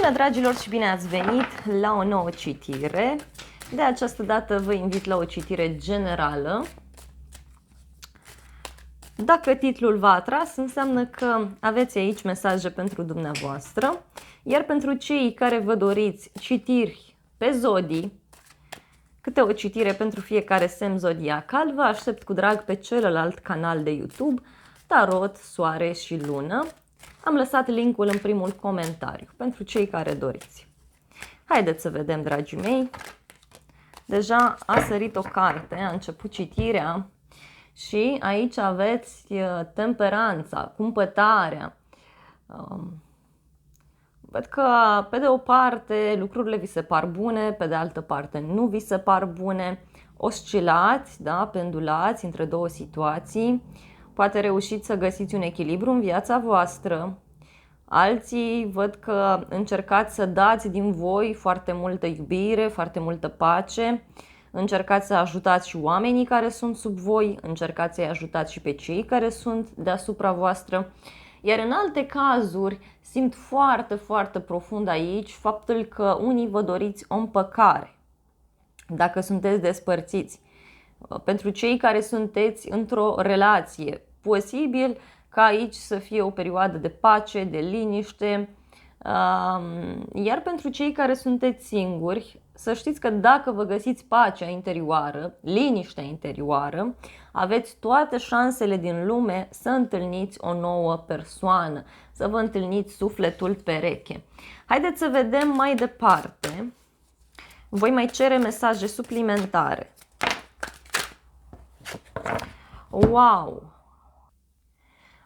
Bună, dragilor, și bine ați venit la o nouă citire. De această dată vă invit la o citire generală. Dacă titlul v-a atras, înseamnă că aveți aici mesaje pentru dumneavoastră. Iar pentru cei care vă doriți citiri pe zodii, câte o citire pentru fiecare semn zodiacal, vă aștept cu drag pe celălalt canal de YouTube, Tarot, Soare și Lună. Am lăsat linkul în primul comentariu pentru cei care doriți. Haideți să vedem, dragii mei. Deja a sărit o carte, a început citirea și aici aveți temperanța, cumpătarea. Văd că pe de o parte lucrurile vi se par bune, pe de altă parte nu vi se par bune. Oscilați, da, pendulați între două situații. Poate reușiți să găsiți un echilibru în viața voastră. Alții văd că încercați să dați din voi foarte multă iubire, foarte multă pace. Încercați să ajutați și oamenii care sunt sub voi, încercați să-i ajutați și pe cei care sunt deasupra voastră. Iar în alte cazuri simt foarte, foarte profund aici faptul că unii vă doriți o împăcare, dacă sunteți despărțiți. Pentru cei care sunteți într-o relație, posibil ca aici să fie o perioadă de pace, de liniște. Iar pentru cei care sunteți singuri, să știți că dacă vă găsiți pacea interioară, liniștea interioară, aveți toate șansele din lume să întâlniți o nouă persoană, să vă întâlniți sufletul pereche. Haideți să vedem mai departe. Voi mai cere mesaje suplimentare. Wow!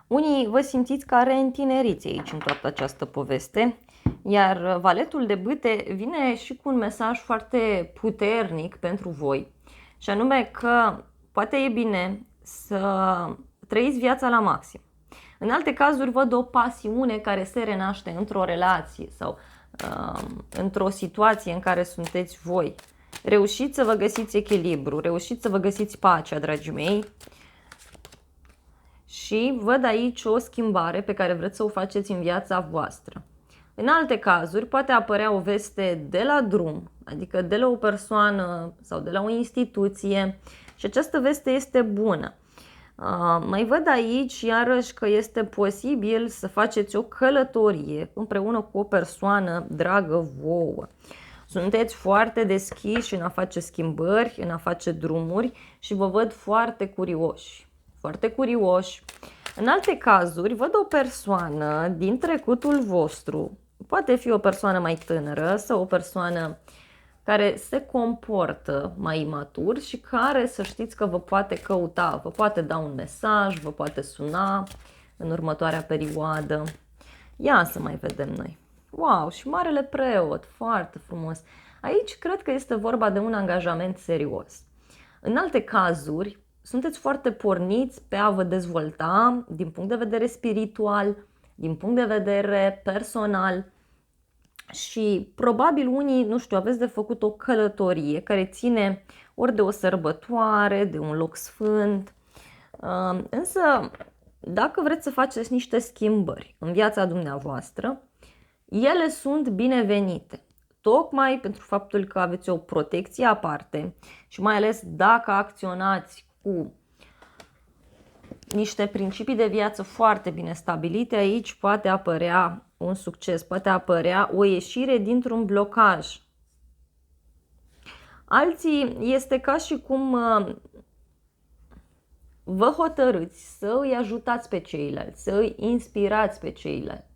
Unii vă simțiți ca reîntineriți aici în toată această poveste, iar valetul de bâte vine și cu un mesaj foarte puternic pentru voi, și anume că poate e bine să trăiți viața la maxim. În alte cazuri văd o pasiune care se renaște într-o relație sau într-o situație în care sunteți voi. Reușiți să vă găsiți echilibru, reușiți să vă găsiți pacea, dragii mei. Și văd aici o schimbare pe care vreți să o faceți în viața voastră. În alte cazuri poate apărea o veste de la drum, adică de la o persoană sau de la o instituție, și această veste este bună. Mai văd aici iarăși că este posibil să faceți o călătorie împreună cu o persoană dragă vouă. Sunteți foarte deschiși în a face schimbări, în a face drumuri și vă văd foarte curioși. Foarte curioși. În alte cazuri, văd o persoană din trecutul vostru, poate fi o persoană mai tânără sau o persoană care se comportă mai imatur și care, să știți că vă poate căuta, vă poate da un mesaj, vă poate suna în următoarea perioadă. Ia să mai vedem noi. Wow, și Marele Preot, foarte frumos. Aici cred că este vorba de un angajament serios. În alte cazuri, sunteți foarte porniți pe a vă dezvolta din punct de vedere spiritual, din punct de vedere personal și probabil unii, nu știu, aveți de făcut o călătorie care ține ori de o sărbătoare, de un loc sfânt. Însă, dacă vreți să faceți niște schimbări în viața dumneavoastră, ele sunt binevenite. Tocmai pentru faptul că aveți o protecție aparte și mai ales dacă acționați cu niște principii de viață foarte bine stabilite, aici poate apărea un succes, poate apărea o ieșire dintr-un blocaj. Alții este ca și cum vă hotărâți să îi ajutați pe ceilalți, să îi inspirați pe ceilalți.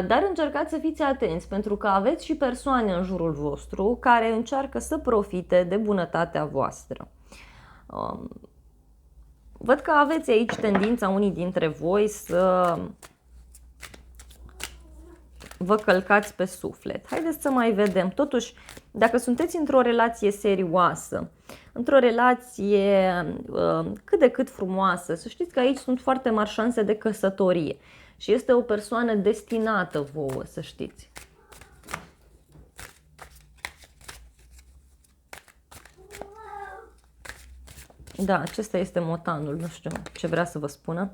Dar încercați să fiți atenți, pentru că aveți și persoane în jurul vostru care încearcă să profite de bunătatea voastră. Văd că aveți aici tendința unii dintre voi să vă călcați pe suflet. Haideți să mai vedem. Totuși, dacă sunteți într-o relație serioasă, într-o relație cât de cât frumoasă, să știți că aici sunt foarte mari șanse de căsătorie. Și este o persoană destinată vouă, să știți. Da, acesta este motanul, nu știu ce vrea să vă spună.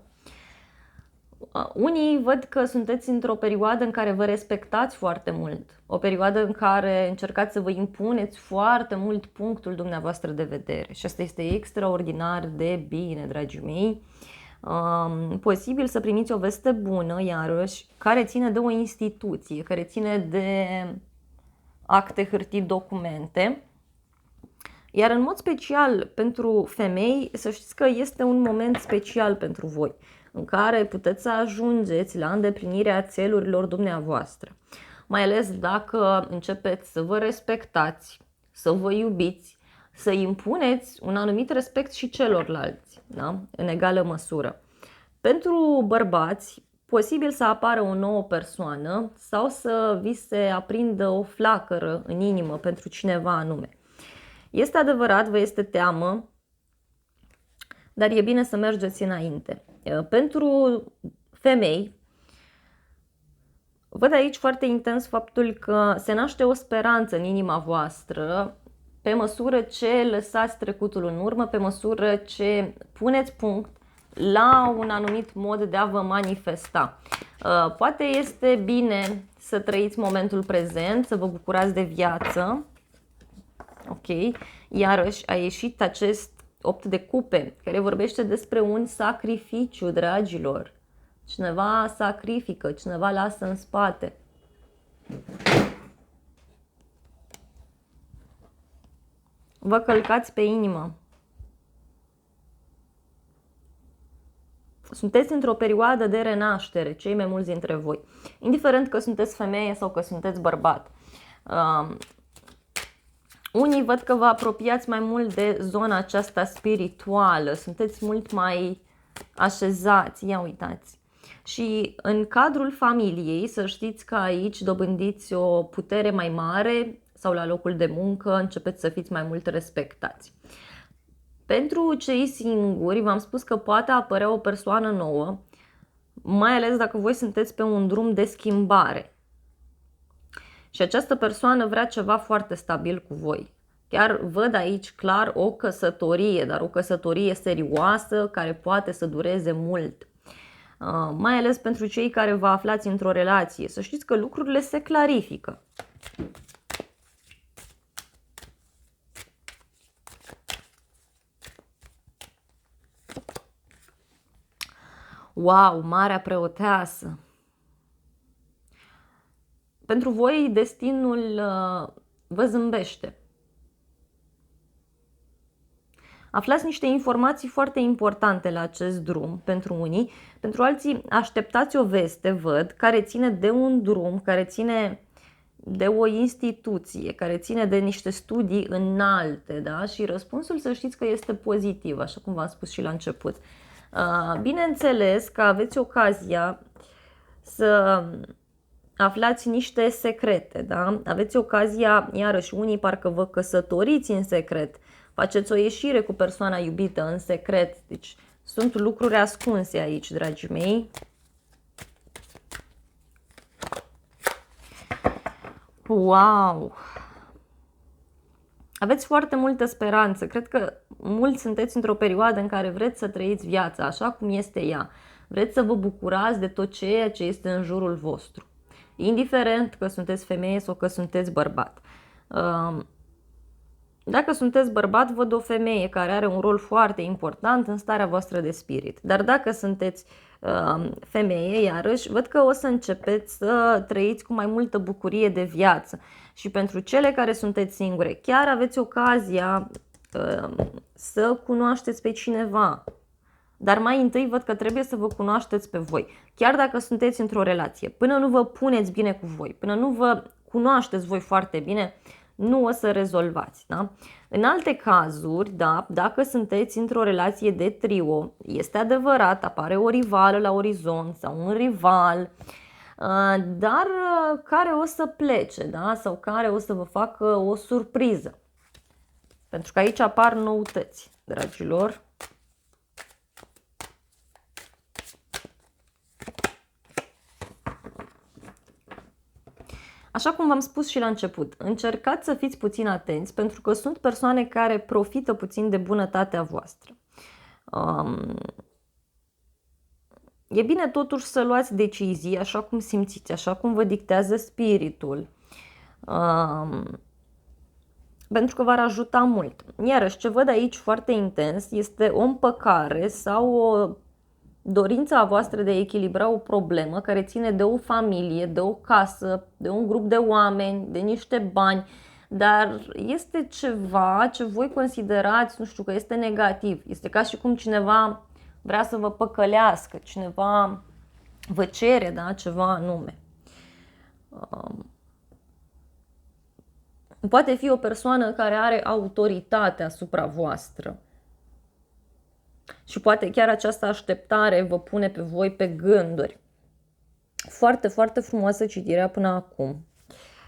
Unii văd că sunteți într-o perioadă în care vă respectați foarte mult, o perioadă în care încercați să vă impuneți foarte mult punctul dumneavoastră de vedere și asta este extraordinar de bine, dragii mei. Posibil să primiți o veste bună, iarăși, care ține de o instituție, care ține de acte, hârtii, documente. Iar în mod special pentru femei, să știți că este un moment special pentru voi, în care puteți să ajungeți la îndeplinirea țelurilor dumneavoastră. Mai ales dacă începeți să vă respectați, să vă iubiți, să impuneți un anumit respect și celorlalți, da? În egală măsură. Pentru bărbați, posibil să apară o nouă persoană sau să vi se aprindă o flacără în inimă pentru cineva anume. Este adevărat, vă este teamă, dar e bine să mergeți înainte. Pentru femei, văd aici foarte intens faptul că se naște o speranță în inima voastră pe măsură ce lăsați trecutul în urmă, pe măsură ce puneți punct la un anumit mod de a vă manifesta. Poate este bine să trăiți momentul prezent, să vă bucurați de viață. Ok, iarăși a ieșit acest 8 de cupe, care vorbește despre un sacrificiu, dragilor. Cineva sacrifică, cineva lasă în spate. Vă călcați pe inimă. Sunteți într-o perioadă de renaștere, cei mai mulți dintre voi. Indiferent că sunteți femeie sau că sunteți bărbat. Unii văd că vă apropiați mai mult de zona aceasta spirituală, sunteți mult mai așezați, ia uitați. Și în cadrul familiei, să știți că aici dobândiți o putere mai mare sau la locul de muncă începeți să fiți mai mult respectați. Pentru cei singuri, v-am spus că poate apărea o persoană nouă, mai ales dacă voi sunteți pe un drum de schimbare. Și această persoană vrea ceva foarte stabil cu voi. Chiar văd aici clar o căsătorie, dar o căsătorie serioasă care poate să dureze mult. Mai ales pentru cei care vă aflați într-o relație. Să știți că lucrurile se clarifică. Wow, Marea Preoteasă! Pentru voi destinul vă zâmbește. Aflați niște informații foarte importante la acest drum pentru unii, pentru alții așteptați o veste, văd, care ține de un drum, care ține de o instituție, care ține de niște studii înalte, da? Și răspunsul să știți că este pozitiv, așa cum v-am spus și la început. Bineînțeles că aveți ocazia să aflați niște secrete, da? Aveți ocazia, iarăși unii parcă vă căsătoriți în secret, faceți o ieșire cu persoana iubită în secret, deci sunt lucruri ascunse aici, dragii mei. Wow! Aveți foarte multă speranță, cred că mulți sunteți într-o perioadă în care vreți să trăiți viața așa cum este ea. Vreți să vă bucurați de tot ceea ce este în jurul vostru. Indiferent că sunteți femeie sau că sunteți bărbat. Dacă sunteți bărbat, văd o femeie care are un rol foarte important în starea voastră de spirit. Dar dacă sunteți femeie, iarăși, văd că o să începeți să trăiți cu mai multă bucurie de viață. Și pentru cele care sunteți singure, chiar aveți ocazia să cunoașteți pe cineva. Dar mai întâi văd că trebuie să vă cunoașteți pe voi. Chiar dacă sunteți într-o relație, până nu vă puneți bine cu voi, până nu vă cunoașteți voi foarte bine, nu o să rezolvați. Da? În alte cazuri, da, dacă sunteți într-o relație de trio, este adevărat, apare o rivală la orizont sau un rival, dar care o să plece, da? Sau care o să vă facă o surpriză. Pentru că aici apar noutăți, dragilor. Așa cum v-am spus și la început, încercați să fiți puțin atenți pentru că sunt persoane care profită puțin de bunătatea voastră. E bine totuși să luați decizii așa cum simțiți, așa cum vă dictează spiritul. Pentru că v-ar ajuta mult. Iarăși, ce văd aici foarte intens este o împăcare sau o dorință a voastră de a echilibra o problemă care ține de o familie, de o casă, de un grup de oameni, de niște bani, dar este ceva ce voi considerați, nu știu, că este negativ. Este ca și cum cineva vrea să vă păcălească, cineva vă cere, da, ceva anume. Poate fi o persoană care are autoritate asupra voastră. Și poate chiar această așteptare vă pune pe voi pe gânduri. Foarte, foarte frumoasă citirea până acum.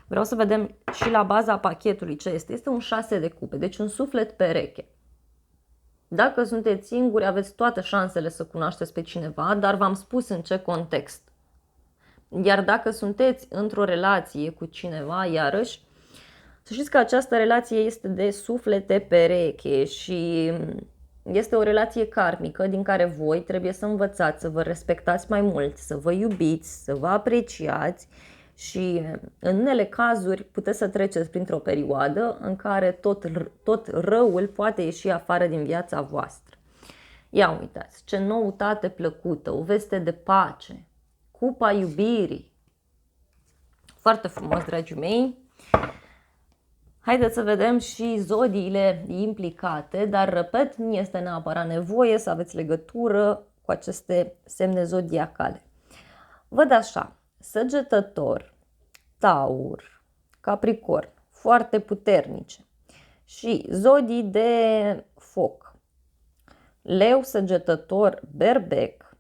Vreau să vedem și la baza pachetului ce este. Este un 6 de cupe, deci un suflet pereche. Dacă sunteți singuri, aveți toate șansele să cunoașteți pe cineva, dar v-am spus în ce context. Iar dacă sunteți într-o relație cu cineva, iarăși, să știți că această relație este de suflete pereche și este o relație karmică din care voi trebuie să învățați să vă respectați mai mult, să vă iubiți, să vă apreciați și în unele cazuri puteți să treceți printr-o perioadă în care tot răul poate ieși afară din viața voastră. Ia uitați, ce noutate plăcută, o veste de pace, cupa iubirii. Foarte frumos, dragii mei. Haideți să vedem și zodiile implicate, dar, repet, nu este neapărat nevoie să aveți legătură cu aceste semne zodiacale. Văd așa, Săgetător, Taur, Capricorn, foarte puternice. Și zodii de foc, Leu, Săgetător, Berbec.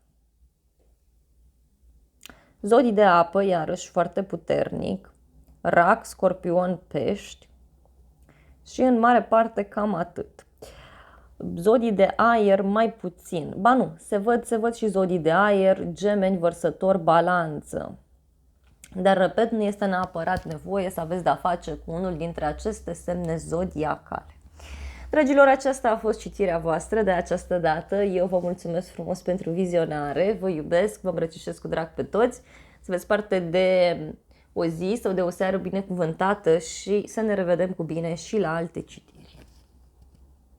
Zodii de apă, iarăși foarte puternic, Rac, Scorpion, Pești. Și în mare parte cam atât. Zodii de aer mai puțin. Ba nu, se văd și zodii de aer, Gemeni, Vărsător, Balanță. Dar, repet, nu este neapărat nevoie să aveți de-a face cu unul dintre aceste semne zodiacale. Dragilor, aceasta a fost citirea voastră de această dată. Eu vă mulțumesc frumos pentru vizionare, vă iubesc, vă îmbrățișez cu drag pe toți. Să aveți parte de o zi sau de o seară binecuvântată și să ne revedem cu bine și la alte citiri.